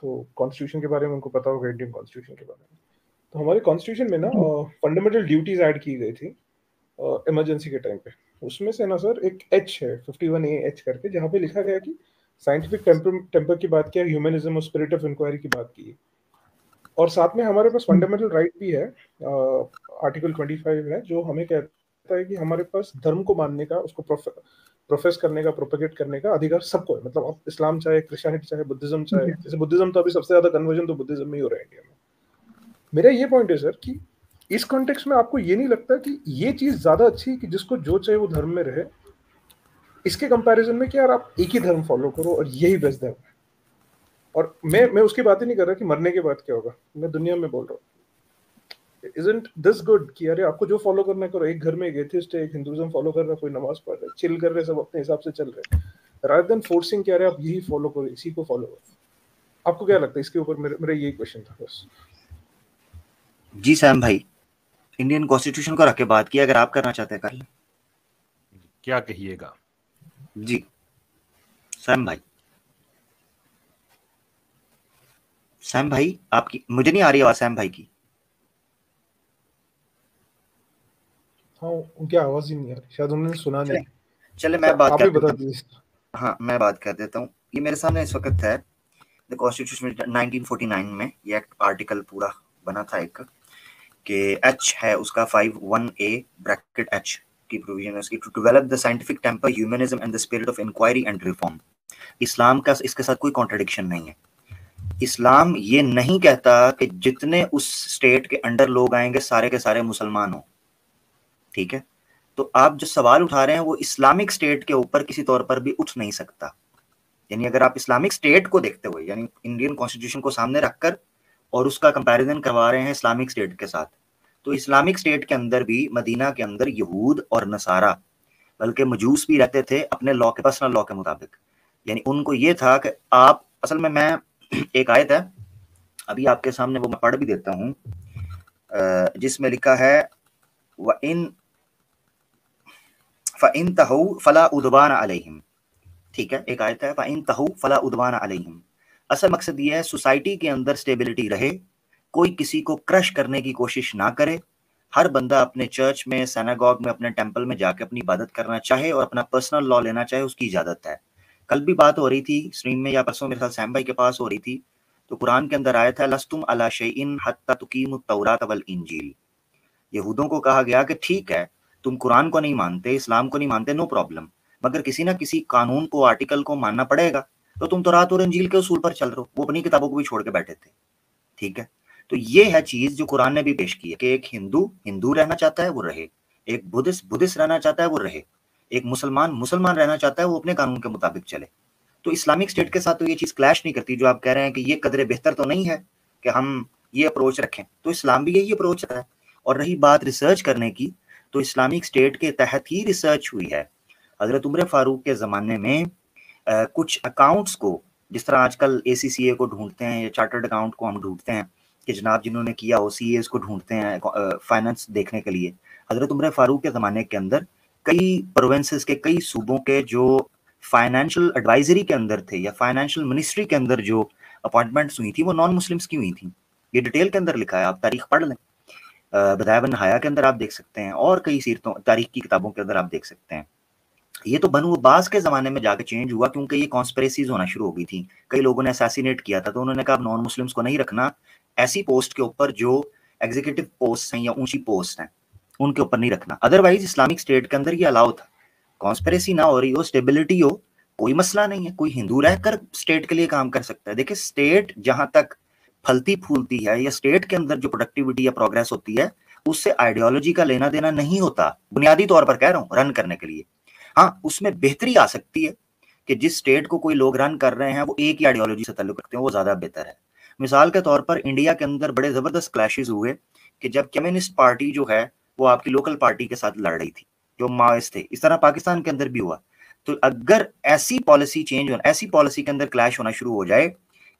तो कॉन्स्टिट्यूशन के बारे में उनको पता होगा, इंडियन कॉन्स्टिट्यूशन के बारे में। तो हमारे कॉन्स्टिट्यूशन में ना फंडामेंटल ड्यूटीज ऐड की गई थी इमरजेंसी के टाइम पे। उसमें से ना सर एक एच है 51A एच करके, जहाँ पे लिखा गया कि साइंटिफिक टेम्पर की बात की है, ह्यूमनिज्म और स्पिरिट ऑफ इंक्वायरी की बात की है। और साथ में हमारे पास फंडामेंटल राइट भी है, आर्टिकल 25 है, जो हमें कहता है कि हमारे पास धर्म को मानने का, उसको प्रोफेस करने का, प्रोपेगेट करने का अधिकार सबको है। मतलब आप इस्लाम चाहे, क्रिश्चियनिटी चाहे, बुद्धिज्म चाहे, जैसे बुद्धिज्म तो अभी सबसे ज्यादा कन्वर्जन तो बुद्धिज्म में ही हो रहा है इंडिया में। मेरा ये पॉइंट है सर कि इस कॉन्टेक्स्ट में आपको ये नहीं लगता कि ये चीज ज्यादा अच्छी है कि जिसको जो चाहिए वो धर्म में रहे, इसके कंपैरिजन में कि यार आप एक ही धर्म फॉलो करो और यही बेस्ट धर्म है। और मैं उसकी बात ही नहीं कर रहा कि मरने के बाद क्या होगा, मैं दुनिया में बोल रहा हूँ। Isn't this good कि अरे आपको जो फॉलो करना है करो। एक घर में एक एथिस्ट है, एक हिंदुइज्म फॉलो कर रहा है, कोई नमाज पढ़ रहा है, चिल कर रहे हैं, सब अपने हिसाब से चल रहे हैं, रादर देन फोर्सिंग कि अरे आप यही फॉलो करो, इसी को फॉलो करो। आपको क्या लगता है इसके ऊपर? मेरा यही क्वेश्चन था बस। जी सैम भाई, इंडियन कॉन्स्टिट्यूशन को रख के बात की, अगर आप करना चाहते हैं कर लें। क्या कहिएगा जी सैम भाई? सैम भाई आपकी, मुझे नहीं आ रही आवाज सैम भाई की। हाँ, उनकी आवाज ही नहीं आ रही, शायद उन्होंने सुना नहीं। चले मैं बात आप कर ही बता देता हूँ। दीजिए। हाँ मैं बात कर देता हूँ। ये मेरे सामने इस वक्त है द कॉन्स्टिट्यूशन 1949 में ये एक्ट आर्टिकल पूरा बना था एक, कि एच है उसका 51A ब्रैकेट एच की प्रोविजन है उसकी, to develop the scientific temper, humanism and the spirit of inquiry and reform. Islam का इसके साथ कोई कॉन्ट्रडिक्शन नहीं है। इस्लाम ये नहीं कहता कि जितने उस स्टेट के अंडर लोग आएंगे सारे के सारे मुसलमान हो, ठीक है? तो आप जो सवाल उठा रहे हैं वो इस्लामिक स्टेट के ऊपर किसी तौर पर भी उठ नहीं सकता। यानी अगर आप इस्लामिक स्टेट को देखते हुए, यानी इंडियन कॉन्स्टिट्यूशन को सामने रखकर और उसका कंपैरिजन करवा रहे हैं इस्लामिक स्टेट के साथ, तो इस्लामिक स्टेट के अंदर भी मदीना के अंदर यहूद और नसारा, बल्कि मजूस भी रहते थे अपने लॉ के, पर्सनल लॉ के मुताबिक। यानी उनको ये था कि आप, असल में मैं एक आयत है अभी आपके सामने, वो मैं पढ़ भी देता हूँ, जिसमें लिखा है फ़इन तहू फला उदवान अलैहिम। ठीक है, एक आयत है फ़इन तहू फला उदवान अलैहिम। असल मकसद ये है सोसाइटी के अंदर स्टेबिलिटी रहे, कोई किसी को क्रश करने की कोशिश ना करे, हर बंदा अपने चर्च में, सिनेगॉग में, अपने टेंपल में जाके अपनी इबादत करना चाहे और अपना पर्सनल लॉ लेना चाहे, उसकी इजाजत है। कल भी बात हो रही थी स्ट्रीम में, या परसों मेरे साथ सैम भाई के पास हो रही थी, तो कुरान के अंदर आया था लस्तुम अला शैइन हत्ता तुकीमुत तौरात वल इंजील। यहूदों को कहा गया कि ठीक है तुम कुरान को नहीं मानते, इस्लाम को नहीं मानते, नो प्रॉब्लम, मगर किसी ना किसी कानून को, आर्टिकल को मानना पड़ेगा। तो तुम तौरात और इंजील के उसूल पर चल रहे हो, वो अपनी किताबों को भी छोड़ के बैठे थे। ठीक है, तो ये है चीज जो कुरान ने भी पेश की है कि एक हिंदू हिंदू रहना चाहता है वो रहे, एक बुद्धिस्ट बुद्धिस्ट रहना चाहता है वो रहे, एक मुसलमान मुसलमान रहना चाहता है वो अपने कानून के मुताबिक चले। तो इस्लामिक स्टेट के साथ तो ये चीज क्लैश नहीं करती। जो आप कह रहे हैं कि ये कदरे बेहतर तो नहीं है कि हम ये अप्रोच रखें, तो इस्लाम भी यही अप्रोच रहा है। और रही बात रिसर्च करने की, तो इस्लामिक स्टेट के तहत ही रिसर्च हुई है। हजरत उमर फारूक के ज़माने में कुछ अकाउंट्स को, जिस तरह आजकल ACCA को ढूंढते हैं या चार्टर्ड अकाउंट को हम ढूंढते हैं कि जनाब जिन्होंने किया हो, CAs को ढूंढते हैं फाइनेंस देखने के लिए, हजरत उमर फारूक के ज़माने के अंदर कई प्रोविंसेस के, कई सूबों के जो फाइनेंशियल एडवाइजरी के अंदर थे या फाइनेंशियल मिनिस्ट्री के अंदर जो अपॉइंटमेंट्स हुई थी वो नॉन मुस्लिम्स की हुई थी। ये डिटेल के अंदर लिखा है, आप तारीख पढ़ लें, बदाया बन नहाया के अंदर आप देख सकते हैं, और कई सीरतों तारीख की किताबों के अंदर आप देख सकते हैं। ये तो बनु अब्बास के ज़माने में जाकर चेंज हुआ, क्योंकि ये कॉन्स्पिरेसीज होना शुरू हो गई थी, कई लोगों ने असैसिनेट किया था, तो उन्होंने कहा नॉन मुस्लिम्स को नहीं रखना ऐसी पोस्ट के ऊपर जो एग्जीक्यूटिव पोस्ट हैं या ऊंची पोस्ट हैं, उनके ऊपर नहीं रखना। अदरवाइज इस्लामिक स्टेट के अंदर ये अलाउ था, कॉन्स्पिरेसी ना हो रही हो, स्टेबिलिटी हो, कोई मसला नहीं है, कोई हिंदू रहकर स्टेट के लिए काम कर सकता है। देखिए स्टेट जहां तक फलती फूलती है या स्टेट के अंदर जो प्रोडक्टिविटी या प्रोग्रेस होती है, उससे आइडियोलॉजी का लेना देना नहीं होता, बुनियादी तौर पर कह रहा हूँ, रन करने के लिए। हाँ, उसमें बेहतरी आ सकती है कि जिस स्टेट को कोई लोग रन कर रहे हैं वो एक ही आइडियोलॉजी से ताल्लुक रखते हैं, वो ज्यादा बेहतर है। मिसाल के तौर पर इंडिया के अंदर बड़े जबरदस्त क्लैशेस हुए कि जब कम्युनिस्ट पार्टी जो है वो आपकी लोकल पार्टी के साथ लड़ रही थी, जो माओइस्ट थे, इस तरह पाकिस्तान के अंदर भी हुआ। तो अगर ऐसी पॉलिसी चेंज हो, ऐसी पॉलिसी के अंदर क्लैश होना शुरू हो जाए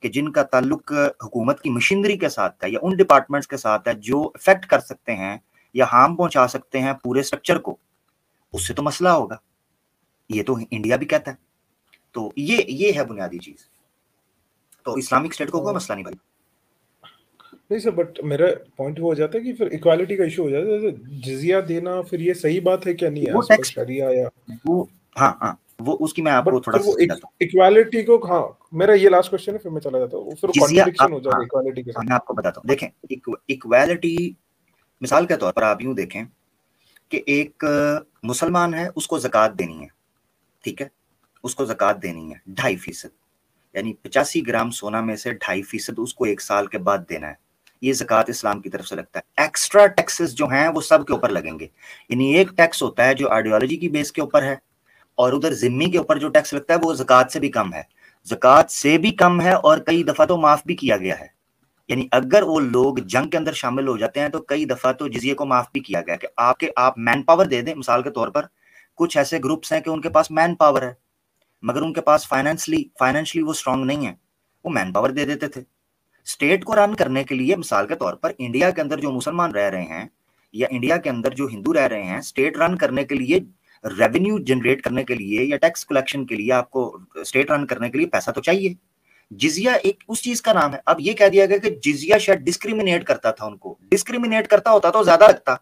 कि जिनका ताल्लुक हुकूमत की मशीनरी के साथ है या उन डिपार्टमेंट्स के साथ है जो इफेक्ट कर सकते हैं या हार्म पहुंचा सकते हैं पूरे स्ट्रक्चर को, उससे तो मसला होगा। ये तो इंडिया भी कहता है। तो ये है बुनियादी चीज। तो इस्लामिक स्टेट को कोई मसला नहीं भाई। नहीं सर, बट मेरा पॉइंट वो हो जाता है कि फिर इक्वालिटी का इशू हो जाता है। जैसे जिजिया देना फिर ये सही बात है क्या नहीं है वो as per टैक्स शरिया या वो हाँ वो उसकी मैं आपको बट थोड़ा फिर सा वो समझाता हूँ। इक्वालिटी को, हाँ मेरा ये लास्ट क्वेश्चन है फिर मैं चला जाता हूँ। फिर जिजिया कॉन्ट्रडिक्शन आप हो जाएगा इक्वालिटी के साथ। मैं आपको बताता हूँ। देखें इक्वालिटी मिसाल के तौर पर आप यूं देखें कि एक मुसलमान है, उसको ज़कात देनी है, ठीक है, उसको ज़कात देनी है 2.5%, यानी 85 ग्राम सोना में से 2.5% उसको 1 साल के बाद देना है। ये ज़कात इस्लाम की तरफ से लगता है। एक्स्ट्रा टैक्सेस जो हैं वो सब के ऊपर लगेंगे। यानी एक टैक्स होता है जो आइडियोलॉजी की बेस के ऊपर है, और उधर जिम्मी के ऊपर जो टैक्स लगता है वो ज़कात से भी कम है, ज़कात से भी कम है, और कई दफ़ा तो माफ़ भी किया गया है। यानी अगर वो लोग जंग के अंदर शामिल हो जाते हैं तो कई दफा तो जिजिये को माफ भी किया गया कि आप मैन पावर दे दें। मिसाल के तौर पर कुछ ऐसे ग्रुप्स हैं कि उनके पास मैन पावर है मगर उनके पास फाइनेंशियली वो स्ट्रांग नहीं है, वो मैन पावर दे देते थे स्टेट को रन करने के लिए। मिसाल के तौर पर इंडिया के अंदर जो मुसलमान रह रहे हैं या इंडिया के अंदर जो हिंदू रह रहे हैं, स्टेट रन करने के लिए, रेवेन्यू जनरेट करने के लिए या टैक्स कलेक्शन के लिए आपको स्टेट रन करने के लिए पैसा तो चाहिए। जिजिया एक उस चीज का नाम है। अब ये कह दिया गया कि जिजिया शायद डिस्क्रिमिनेट करता था, उनको डिस्क्रिमिनेट करता होता तो ज्यादा लगता,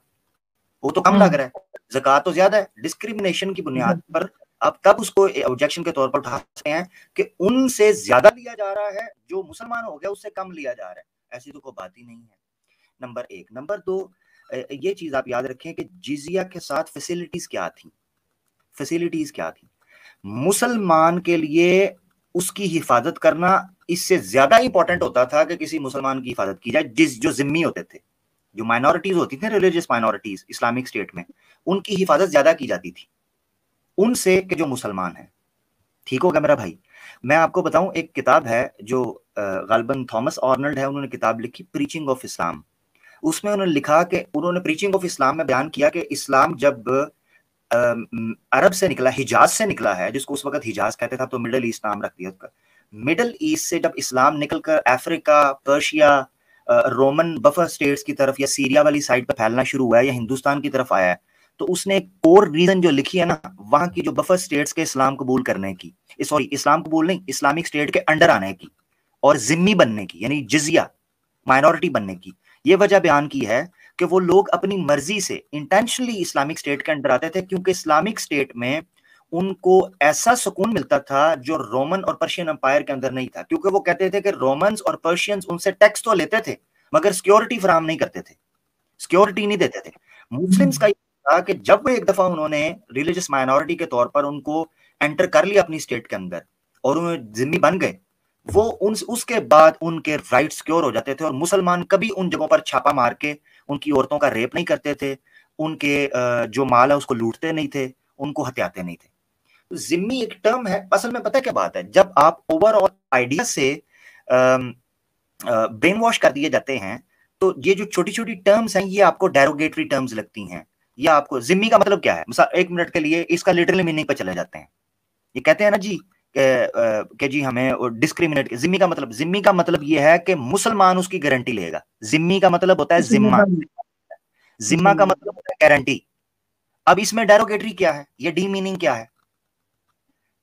वो तो कम लग रहा है, ज़कात तो ज्यादा है। डिस्क्रिमिनेशन की बुनियाद पर अब तब उसको ऑब्जेक्शन के तौर पर उठा सकते हैं कि उनसे ज्यादा लिया जा रहा है, जो मुसलमान हो गया उससे कम लिया जा रहा है। ऐसी तो कोई बात ही नहीं है, नंबर एक। नंबर दो, ये चीज आप याद रखें कि जिजिया के साथ फैसिलिटीज क्या थी। मुसलमान के लिए उसकी हिफाजत करना इससे ज्यादा इंपॉर्टेंट होता था कि किसी मुसलमान की हिफाजत की जाए। जो जिम्मी होते थे, जो माइनॉरिटीज होती थी, रिलीजियस माइनॉरिटीज इस्लामिक स्टेट में, उनकी हिफाजत ज्यादा की जाती थी उनसे कि जो मुसलमान है। ठीक होगा मेरा भाई? मैं आपको बताऊं, एक किताब है जो गालिबन थॉमस आर्नल्ड है, उन्होंने किताब लिखी प्रीचिंग ऑफ इस्लाम। उसमें उन्होंने लिखा कि उन्होंने प्रीचिंग ऑफ इस्लाम में बयान किया कि इस्लाम जब अरब से निकला, हिजाज से निकला है, जिसको उस वक्त हिजाज कहते थे, तो मिडल ईस्ट नाम रख दिया उसका। मिडल ईस्ट से जब इस्लाम निकलकर Africa, Persia, Roman buffer states की तरफ या सीरिया वाली साइड पर फैलना शुरू हुआ है या हिंदुस्तान की तरफ आया है, तो उसने एक कोर रीजन जो लिखी है ना, वहां की जो बफर स्टेट्स के इस्लाम कबूल करने की, सॉरी इस्लाम कबूल नहीं, इस्लामिक स्टेट के अंडर आने की और जिम्मी बनने की, यानी जिजिया माइनॉरिटी बनने की, ये वजह बयान की है कि वो लोग अपनी मर्जी से इंटेंशनली इस्लामिक स्टेट के अंडर आते थे, क्योंकि इस्लामिक स्टेट में उनको ऐसा सुकून मिलता था जो रोमन और पर्शियन एम्पायर के अंदर नहीं था। क्योंकि वो कहते थे कि रोमन्स और पर्शियंस उनसे टैक्स तो लेते थे मगर सिक्योरिटी फराहम नहीं करते थे, सिक्योरिटी नहीं देते थे। मुस्लिम्स का था कि जब वो एक दफा उन्होंने रिलीजियस माइनॉरिटी के तौर पर उनको एंटर कर लिया अपनी स्टेट के अंदर और उन्होंने जिम्मी बन गए, वो उसके बाद उनके राइट सिक्योर हो जाते थे और मुसलमान कभी उन जगहों पर छापा मार के उनकी औरतों का रेप नहीं करते थे, उनके जो माल है उसको लूटते नहीं थे, उनको हत्याते नहीं थे। तो जिम्मी एक टर्म है, असल में पता क्या बात है, जब आप ओवरऑल आइडिया से ब्रेन वॉश कर दिए जाते हैं तो ये जो छोटी छोटी टर्म्स हैं ये आपको डेरोगेटरी टर्म्स लगती हैं, या आपको जिम्मी का मतलब क्या है, मिसाल 1 मिनट के लिए इसका लिटरली मीनिंग पे चले जाते हैं। ये कहते हैं ना जी कि जी हमें डिस्क्रिमिनेट, जिम्मी का मतलब ये है कि मुसलमान उसकी गारंटी लेगा। जिम्मी का मतलब होता है जिम्मा, जिम्मा का मतलब होता है गारंटी। अब इसमें डेरोगेटरी क्या है, ये डी मीनिंग क्या है?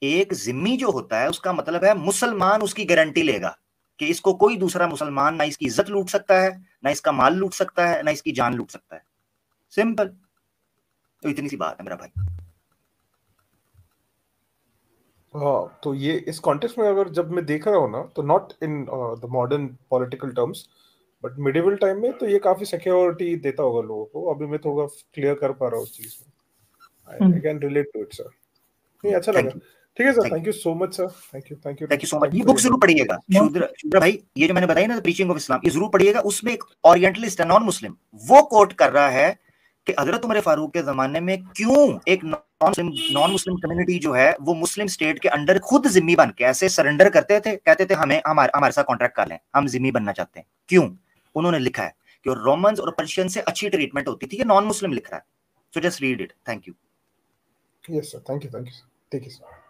एक जिम्मी जो होता है उसका मतलब है मुसलमान उसकी गारंटी लेगा कि इसको कोई दूसरा मुसलमान ना इसकी इज्जत लूट सकता है, ना इसका माल लूट सकता है, ना इसकी जान लूट सकता है। सिंपल। तो इतनी सी बात है मेरा भाई। हाँ, तो ये इस कॉन्टेक्स्ट में अगर जब मैं देख रहा हूँ ना, तो not in the modern political terms but medieval time में, तो ये काफी सिक्योरिटी देता होगा लोगों को। अभी मैं थोड़ा क्लियर कर पा रहा हूँ उस चीज में। I can relate to it sir. नहीं, अच्छा लगा। ठीक है sir, thank you so much sir. Thank you so much. ये बुक जरूर पढ़िएगा शूद्र भाई, ये जो मैंने बताया ना प्रीचिंग ऑफ इस्लाम, ये जरूर पढ़िएगा। उसमें एक ओरिएंटलिस्ट है, नॉन मुस्लिम, वो कोट कर रहा है कि हजरत उमर फारूक के जमाने में क्यों एक नॉन मुस्लिम कम्युनिटी जो है वो मुस्लिम स्टेट के अंडर खुद जिम्मी बन के ऐसे सरेंडर करते थे, कहते थे हमें हमारे साथ कॉन्ट्रैक्ट कर लें, हम जिम्मी बनना चाहते हैं। क्यों? उन्होंने लिखा है कि रोमन्स और पर्शियन से अच्छी ट्रीटमेंट होती थी। ये नॉन मुस्लिम लिख रहा है। So just read it. Thank you. Yes sir, thank you sir. ठीक है सर।